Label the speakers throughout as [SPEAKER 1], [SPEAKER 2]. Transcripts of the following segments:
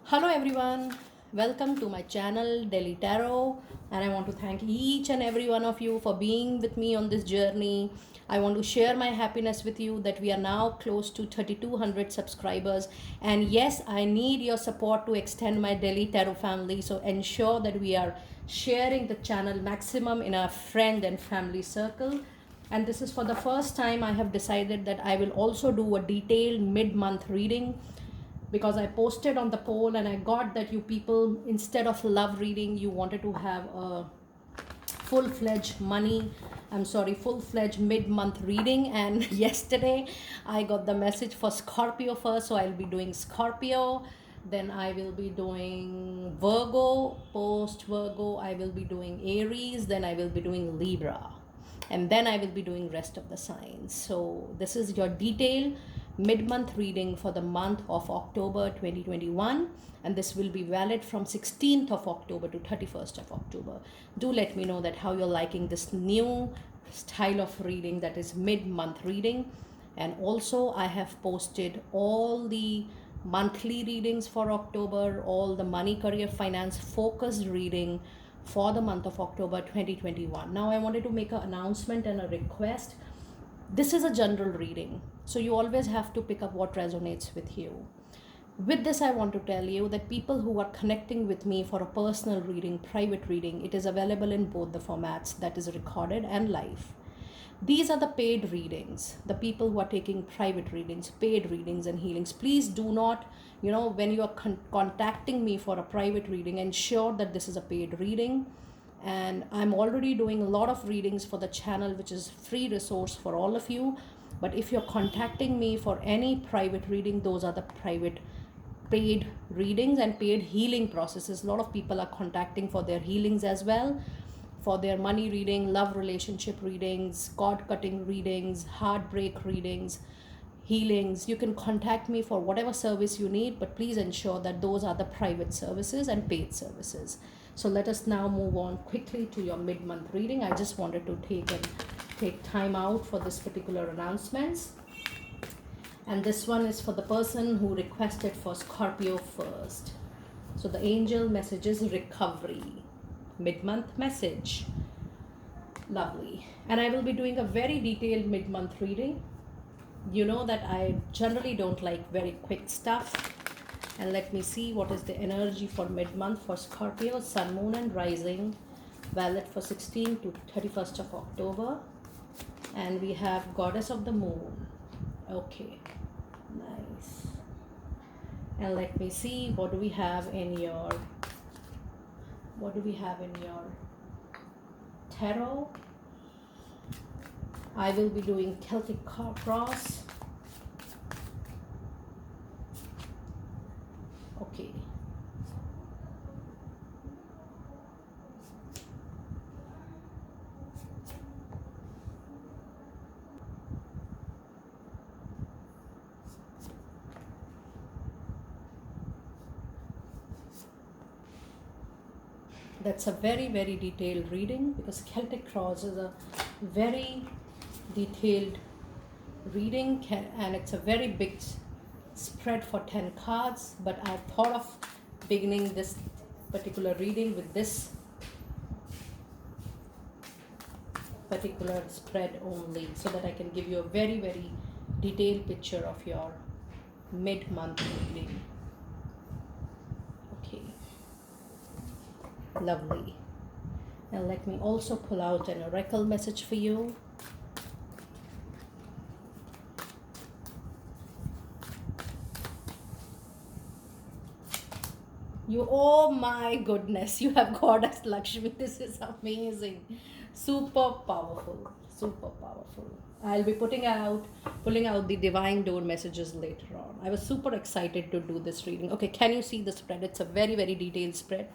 [SPEAKER 1] Hello everyone, welcome to my channel Delhi Tarot, and I want to thank each and every one of you for being with me on this journey. I want to share my happiness with you that we are now close to 3200 subscribers, and yes, I need your support to extend my Delhi Tarot family, so ensure that we are sharing the channel maximum in our friend and family circle. And this is for the first time I have decided that I will also do a detailed mid-month reading because I posted on the poll and I got that you people, instead of love reading, you wanted to have a full-fledged full-fledged mid-month reading. And yesterday I got the message for Scorpio first, so I'll be doing Scorpio, then I will be doing Virgo, post Virgo I will be doing Aries, then I will be doing Libra, and then I will be doing rest of the signs. So this is your detailed mid-month reading for the month of October 2021, and this will be valid from 16th of October to 31st of October. Do let me know that how you're liking this new style of reading, that is mid-month reading. And also I have posted all the monthly readings for October, all the money, career, finance focused reading for the month of October 2021. Now I wanted to make an announcement and a request. This is a general reading, so you always have to pick up what resonates with you. With this, I want to tell you that people who are connecting with me for a personal reading, private reading, it is available in both the formats, that is recorded and live. These are the paid readings. The people who are taking private readings, paid readings, and healings, please do not, when you are contacting me for a private reading, ensure that this is a paid reading. And I'm already doing a lot of readings for the channel, which is free resource for all of you. But if you're contacting me for any private reading, those are the private paid readings and paid healing processes. A lot of people are contacting for their healings as well, for their money reading, love relationship readings, cord cutting readings, heartbreak readings, healings. You can contact me for whatever service you need, but please ensure that those are the private services and paid services. So let us now move on quickly to your mid-month reading. I just wanted to take time out for this particular announcements. And this one is for the person who requested for Scorpio first. So the angel message is recovery, mid-month message. Lovely. And I will be doing a very detailed mid-month reading. You know that I generally don't like very quick stuff. And let me see what is the energy for mid-month for Scorpio, Sun, Moon and Rising, valid for 16th to 31st of October. And we have Goddess of the Moon. Okay, nice. And let me see what do we have in your tarot. I will be doing Celtic Cross. Okay. That's a very, very detailed reading because Celtic Cross is a very detailed reading, and it's a very big spread for 10 cards. But I thought of beginning this particular reading with this particular spread only, so that I can give you a very, very detailed picture of your mid-month reading. Okay, lovely. And let me also pull out an oracle message for you. Oh my goodness, you have Goddess Lakshmi. This is amazing. Super powerful. Super powerful. I'll be pulling out the divine door messages later on. I was super excited to do this reading. Okay, can you see the spread? It's a very, very detailed spread.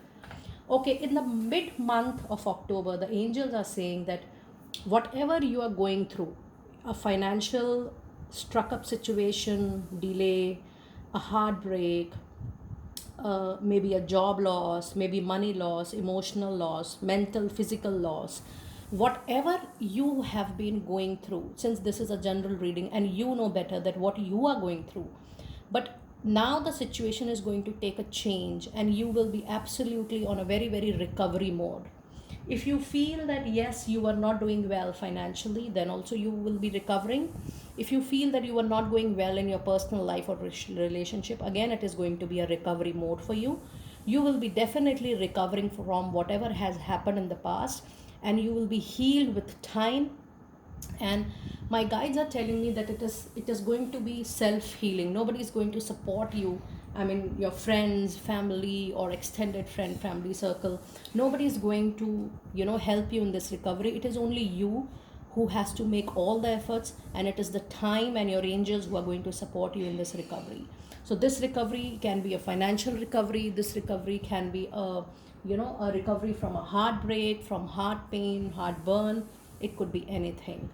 [SPEAKER 1] Okay, in the mid-month of October, the angels are saying that whatever you are going through, a financial struck up situation, delay, a heartbreak, maybe a job loss, maybe money loss, emotional loss, mental, physical loss, whatever you have been going through, since this is a general reading and you know better that what you are going through, but Now the situation is going to take a change, and you will be absolutely on a very, very recovery mode. If you feel that yes, you are not doing well financially, then also you will be recovering. If you feel that you are not going well in your personal life or relationship, again it is going to be a recovery mode for you. You will be definitely recovering from whatever has happened in the past, and you will be healed with time. And my guides are telling me that it is going to be self healing. Nobody is going to support you. I mean, your friends, family, or extended friend family circle, nobody is going to help you in this recovery. It is only you who has to make all the efforts, and it is the time and your angels who are going to support you in this recovery. So this recovery can be a financial recovery. This recovery can be a recovery from a heartbreak, from heart pain, heartburn. It could be anything.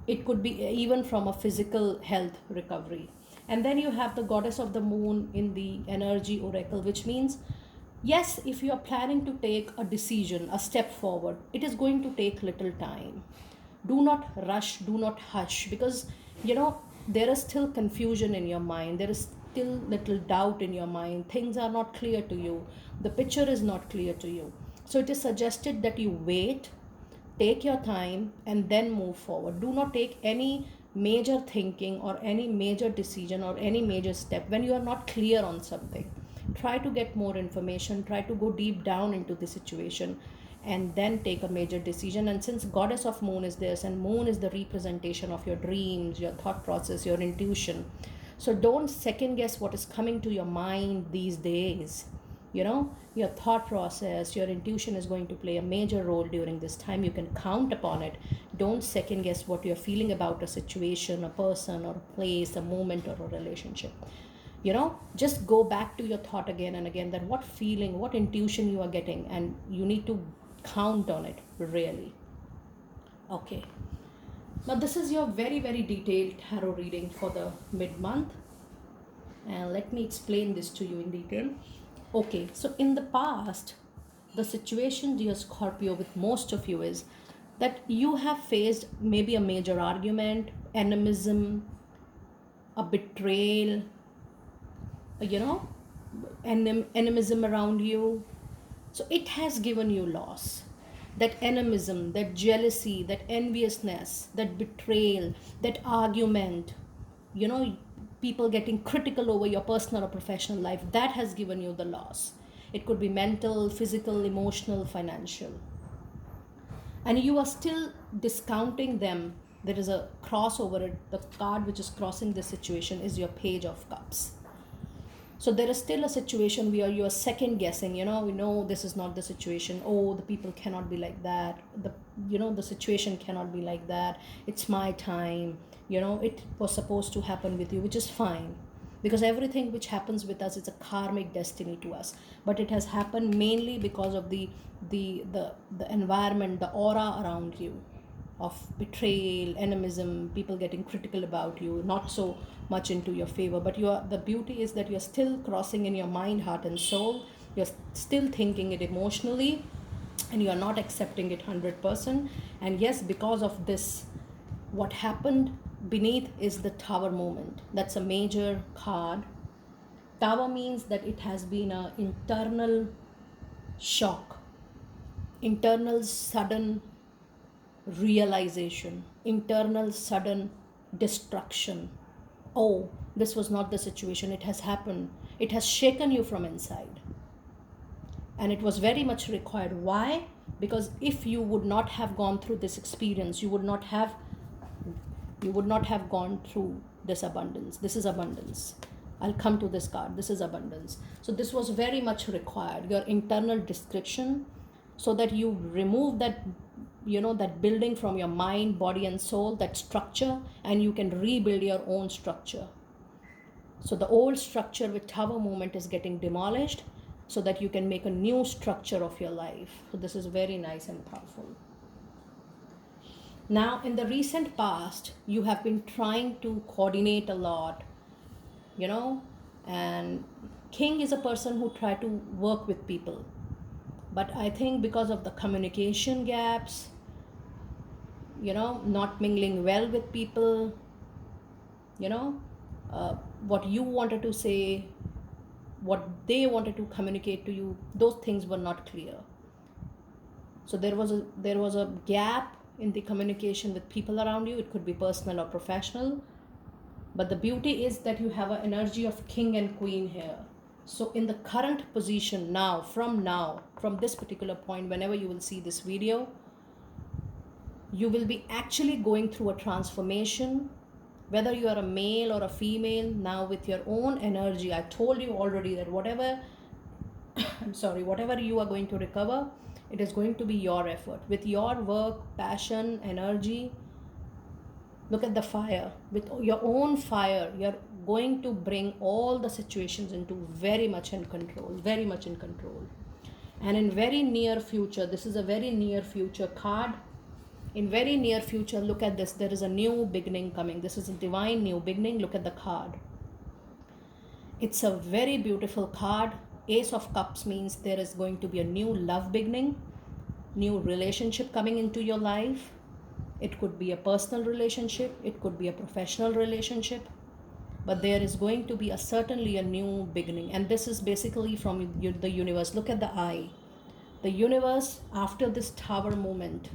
[SPEAKER 1] It could be even from a physical health recovery. And then you have the goddess of the moon in the energy oracle, which means yes, if you are planning to take a decision, a step forward, it is going to take little time. Do not rush, do not hush, because there is still confusion in your mind, there is still little doubt in your mind, things are not clear to you, the picture is not clear to you. So it is suggested that you wait, take your time, and then move forward. Do not take any major thinking or any major decision or any major step when you are not clear on something. Try to get more information, try to go deep down into the situation, and then take a major decision. And since goddess of moon is this, and moon is the representation of your dreams, your thought process, your intuition, so don't second guess what is coming to your mind these days. Your thought process, your intuition is going to play a major role during this time. You can count upon it. Don't second guess what you're feeling about a situation, a person, or a place, a moment, or a relationship. Just go back to your thought again and again, that what feeling, what intuition you are getting, and you need to count on it really. Okay, now this is your very, very detailed tarot reading for the mid-month, and let me explain this to you in detail. Okay, so in the past, the situation, dear Scorpio, with most of you is that you have faced maybe a major argument, animism, a betrayal, you know, animism around you. So it has given you loss. That animism, that jealousy, that enviousness, that betrayal, that argument, people getting critical over your personal or professional life, that has given you the loss. It could be mental, physical, emotional, financial. And you are still discounting them. There is a cross over it. The card which is crossing this situation is your Page of Cups. So there is still a situation where you are second guessing. We know this is not the situation. Oh, the people cannot be like that. The situation cannot be like that. It's my time. It was supposed to happen with you, which is fine, because everything which happens with us is a karmic destiny to us. But it has happened mainly because of the environment, the aura around you, of betrayal, animism, people getting critical about you, not so much into your favor. But the beauty is that you're still crossing in your mind, heart, and soul. You're still thinking it emotionally, and you're not accepting it 100%. And yes, because of this, what happened beneath is the Tower moment. That's a major card. Tower means that it has been an internal shock, internal sudden realization, internal sudden destruction. Oh, this was not the situation. It has happened. It has shaken you from inside. And it was very much required. Why? Because if you would not have gone through this experience, you would not have gone through this abundance. This is abundance. I'll come to this card. This is abundance. So this was very much required, your internal description, so that you remove that that building from your mind, body, and soul, that structure, and you can rebuild your own structure. So the old structure with Tower movement is getting demolished, so that you can make a new structure of your life. So this is very nice and powerful. Now, in the recent past, you have been trying to coordinate a lot, and King is a person who try to work with people. But I think because of the communication gaps, not mingling well with people, what you wanted to say, what they wanted to communicate to you, those things were not clear. So there was a gap in the communication with people around you. It could be personal or professional. But the beauty is that you have an energy of king and queen here. So in the current position now, from this particular point, whenever you will see this video, you will be actually going through a transformation, whether you are a male or a female, now with your own energy. I told you already that whatever whatever you are going to recover, it is going to be your effort. With your work, passion, energy, look at the fire. With your own fire, you're going to bring all the situations into very much in control. And in very near future, this is a very near future card. In very near future, look at this. There is a new beginning coming. This is a divine new beginning. Look at the card. It's a very beautiful card. Ace of Cups means there is going to be a new love beginning, new relationship coming into your life. It could be a personal relationship, it could be a professional relationship, but there is going to be certainly a new beginning. And this is basically from the universe. Look at the eye. The universe, after this tower moment,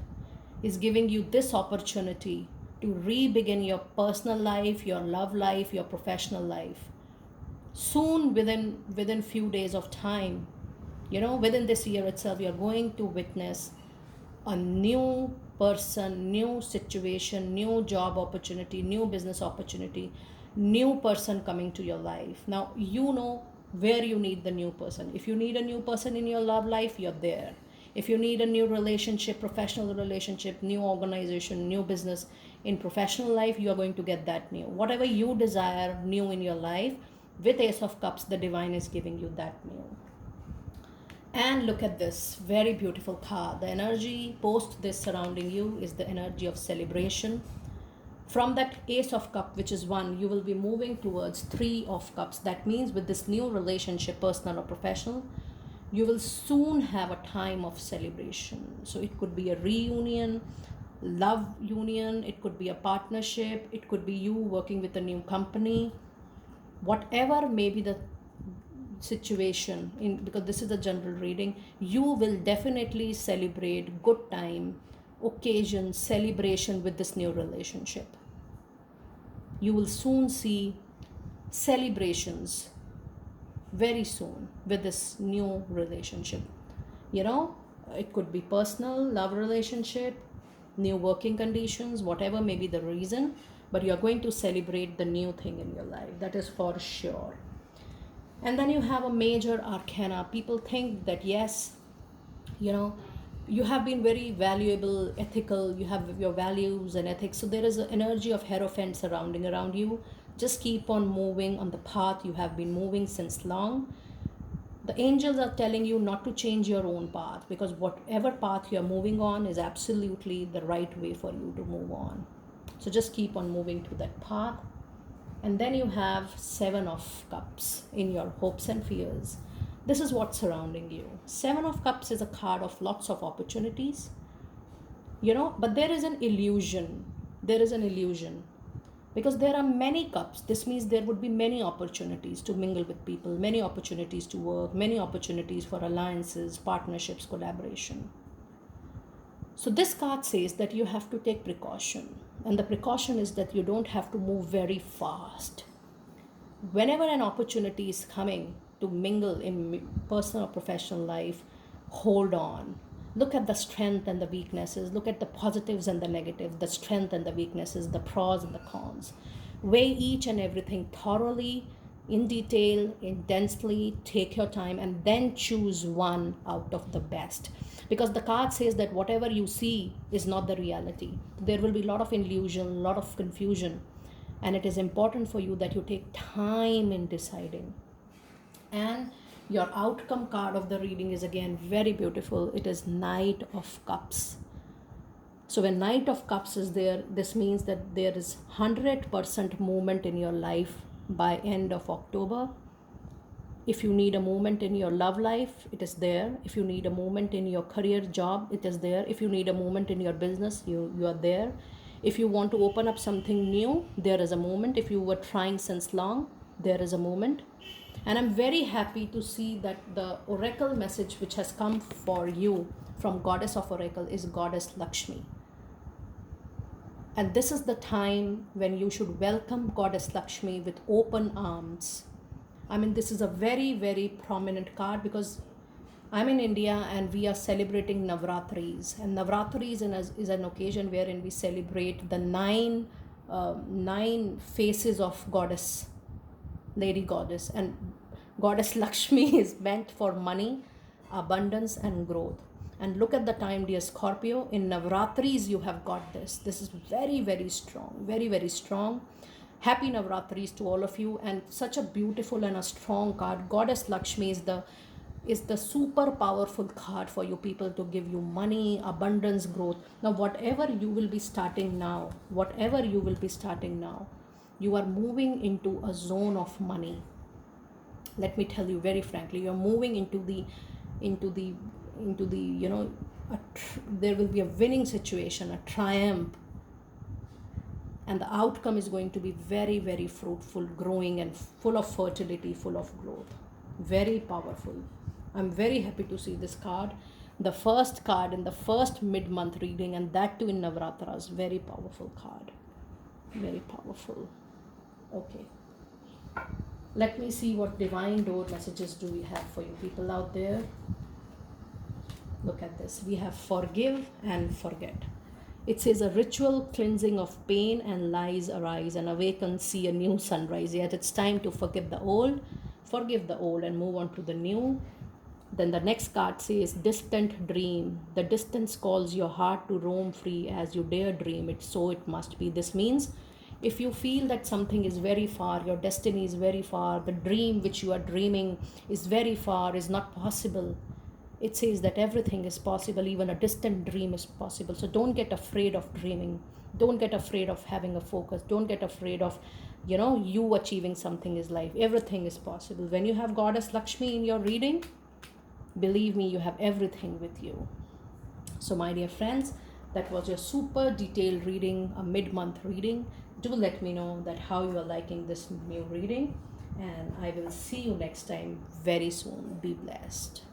[SPEAKER 1] is giving you this opportunity to re-begin your personal life, your love life, your professional life. Soon, within few days of time, within this year itself, you're going to witness a new person, new situation, new job opportunity, new business opportunity, new person coming to your life. Now, you know where you need the new person. If you need a new person in your love life, you're there. If you need a new relationship, professional relationship, new organization, new business in professional life, you are going to get that new. Whatever you desire new in your life, with Ace of Cups, the divine is giving you that new. And look at this very beautiful card. The energy post this surrounding you is the energy of celebration. From that Ace of Cups, which is 1, you will be moving towards 3 of Cups. That means with this new relationship, personal or professional, you will soon have a time of celebration. So it could be a reunion, love union, it could be a partnership, it could be you working with a new company. Whatever may be the situation, because this is a general reading, you will definitely celebrate good time, occasion, celebration with this new relationship. You will soon see celebrations very soon with this new relationship. It could be personal, love relationship, new working conditions, whatever may be the reason, but you're going to celebrate the new thing in your life. That is for sure. And then you have a major arcana. People think that yes, you have been very valuable, ethical, you have your values and ethics. So there is an energy of Hierophant surrounding around you. Just keep on moving on the path you have been moving since long. The angels are telling you not to change your own path, because whatever path you're moving on is absolutely the right way for you to move on. So just keep on moving to that path. And then you have 7 of Cups in your hopes and fears. This is what's surrounding you. 7 of Cups is a card of lots of opportunities, but there is an illusion. Because there are many cups. This means there would be many opportunities to mingle with people, many opportunities to work, many opportunities for alliances, partnerships, collaboration. So this card says that you have to take precaution. And the precaution is that you don't have to move very fast. Whenever an opportunity is coming to mingle in personal or professional life, hold on. Look at the strength and the weaknesses. Look at the positives and the negatives, the strength and the weaknesses, the pros and the cons. Weigh each and everything thoroughly, in detail, intensely, take your time, and then choose one out of the best. Because the card says that whatever you see is not the reality. There will be a lot of illusion, a lot of confusion. And it is important for you that you take time in deciding. And your outcome card of the reading is again very beautiful. It is Knight of Cups. So when Knight of Cups is there, this means that there is 100% movement in your life by end of October. If you need a movement in your love life, it is there. If you need a movement in your career job, it is there. If you need a movement in your business, you are there. If you want to open up something new, there is a movement. If you were trying since long, there is a moment. And I'm very happy to see that the oracle message which has come for you from Goddess of Oracle is Goddess Lakshmi. And this is the time when you should welcome Goddess Lakshmi with open arms. I mean, this is a very, very prominent card because I'm in India and we are celebrating Navratris. And Navratris is an occasion wherein we celebrate the nine faces of Goddess, Lady Goddess. And Goddess Lakshmi is meant for money, abundance, and growth. And look at the time, dear Scorpio. In Navratris, you have got this. This is very, very strong. Very, very strong. Happy Navratris to all of you. And such a beautiful and a strong card. Goddess Lakshmi is the super powerful card for you people to give you money, abundance, growth. Now, whatever you will be starting now, you are moving into a zone of money. Let me tell you very frankly, you're moving into the there will be a winning situation, a triumph, and the outcome is going to be very, very fruitful, growing, and full of fertility, full of growth. Very powerful. I'm very happy to see this card, the first card in the first mid-month reading, and that too in Navratras. Very powerful card, very powerful. Okay, let me see what divine door messages do we have for you people out there. Look at this. We have forgive and forget. It says a ritual cleansing of pain and lies arise and awaken, see a new sunrise. Yet it's time to forgive the old, and move on to the new. Then the next card says distant dream. The distance calls your heart to roam free as you dare dream it, so it must be. This means if you feel that something is very far, your destiny is very far, the dream which you are dreaming is very far, is not possible, it says that everything is possible, even a distant dream is possible. So don't get afraid of dreaming. Don't get afraid of having a focus. Don't get afraid of, you achieving something in life. Everything is possible. When you have Goddess Lakshmi in your reading, believe me, you have everything with you. So my dear friends, that was your super detailed reading, a mid-month reading. Do let me know that how you are liking this new reading, and I will see you next time very soon. Be blessed.